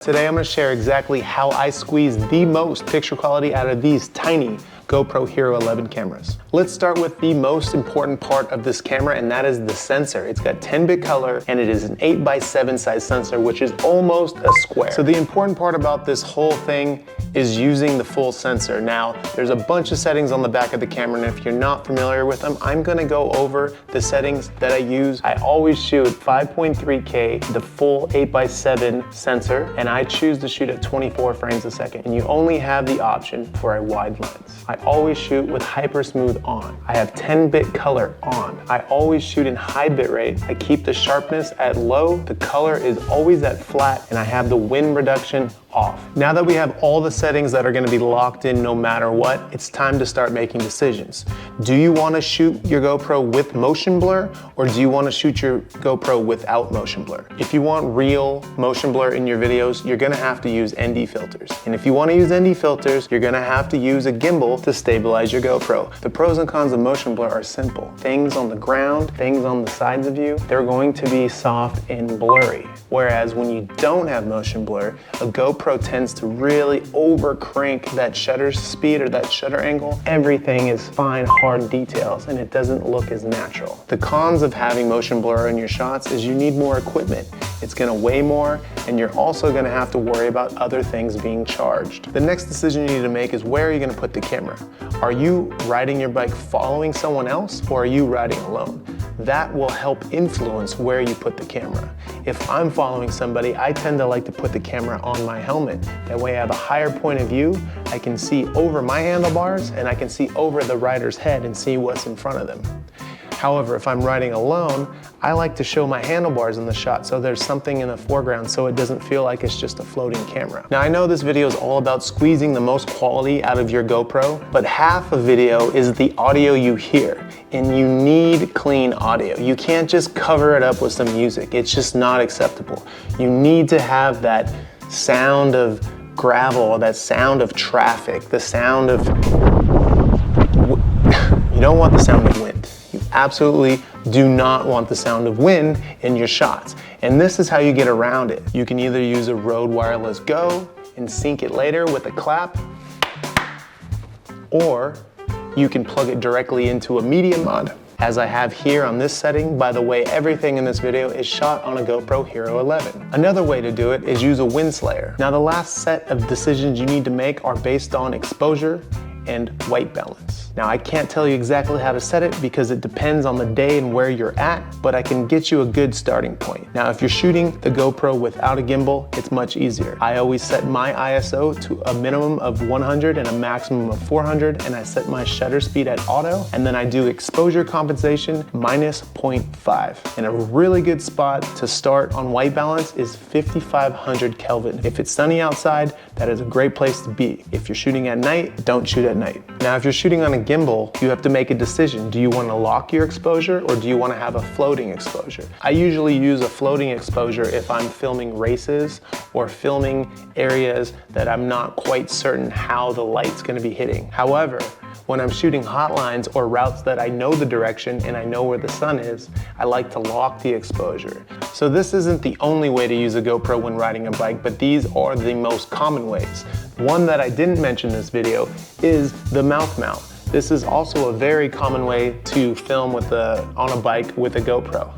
Today I'm going to share exactly how I squeeze the most picture quality out of these tiny GoPro Hero 11 cameras. Let's start with the most important part of this camera, and that is the sensor. It's got 10-bit color and it is an 8x7 size sensor, which is almost a square. So the important part about this whole thing is using the full sensor. Now, there's a bunch of settings on the back of the camera, and if you're not familiar with them, I'm gonna go over the settings that I use. I always shoot 5.3K, the full 8x7 sensor, and I choose to shoot at 24 frames a second, and you only have the option for a wide lens. I always shoot with hyper smooth on. I have 10-bit color on. I always shoot in high bit rate. I keep the sharpness at low, the color is always at flat, and I have the wind reduction off. Now that we have all the settings that are going to be locked in no matter what, it's time to start making decisions. Do you want to shoot your GoPro with motion blur, or do you want to shoot your GoPro without motion blur? If you want real motion blur in your videos, you're going to have to use ND filters. And if you want to use ND filters, you're going to have to use a gimbal to stabilize your GoPro. The pros and cons of motion blur are simple. Things on the ground, things on the sides of you, they're going to be soft and blurry. Whereas when you don't have motion blur, a GoPro tends to really over crank that shutter speed or that shutter angle. Everything is fine, hard details, and it doesn't look as natural. The cons of having motion blur in your shots is you need more equipment. It's gonna weigh more, and you're also gonna have to worry about other things being charged. The next decision you need to make is, where are you gonna put the camera? Are you riding your bike following someone else, or are you riding alone? That will help influence where you put the camera. If I'm following somebody, I tend to like to put the camera on my helmet. That way I have a higher point of view. I can see over my handlebars, and I can see over the rider's head and see what's in front of them. However, if I'm riding alone, I like to show my handlebars in the shot so there's something in the foreground so it doesn't feel like it's just a floating camera. Now, I know this video is all about squeezing the most quality out of your GoPro, but half a video is the audio you hear, and you need clean audio. You can't just cover it up with some music. It's just not acceptable. You need to have that sound of gravel, that sound of traffic, the sound of... You don't want the sound of wind. You absolutely do not want the sound of wind in your shots. And this is how you get around it. You can either use a Rode Wireless Go and sync it later with a clap, or you can plug it directly into a media mod, as I have here on this setting. By the way, everything in this video is shot on a GoPro Hero 11. Another way to do it is use a wind slayer. Now, the last set of decisions you need to make are based on exposure and white balance. Now, I can't tell you exactly how to set it because it depends on the day and where you're at, but I can get you a good starting point. Now, if you're shooting the GoPro without a gimbal, it's much easier. I always set my ISO to a minimum of 100 and a maximum of 400, and I set my shutter speed at auto, and then I do exposure compensation minus 0.5. And a really good spot to start on white balance is 5500 Kelvin. If it's sunny outside, that is a great place to be. If you're shooting at night, don't shoot at night. Now, if you're shooting on a gimbal, you have to make a decision. Do you want to lock your exposure, or do you want to have a floating exposure? I usually use a floating exposure if I'm filming races or filming areas that I'm not quite certain how the light's going to be hitting. However, when I'm shooting hotlines or routes that I know the direction and I know where the sun is, I like to lock the exposure. So this isn't the only way to use a GoPro when riding a bike, but these are the most common ways. One that I didn't mention in this video is the mouth mount. This is also a very common way to film on a bike with a GoPro.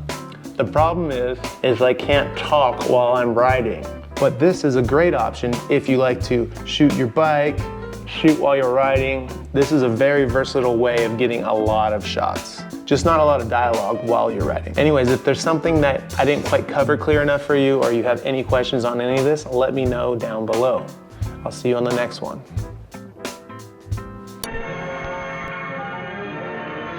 The problem is I can't talk while I'm riding. But this is a great option if you like to shoot your bike, shoot while you're riding. This is a very versatile way of getting a lot of shots. Just not a lot of dialogue while you're riding. Anyways, if there's something that I didn't quite cover clear enough for you, or you have any questions on any of this, let me know down below. I'll see you on the next one.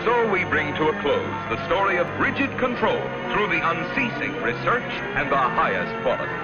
So we bring to a close the story of rigid control through the unceasing research and the highest quality.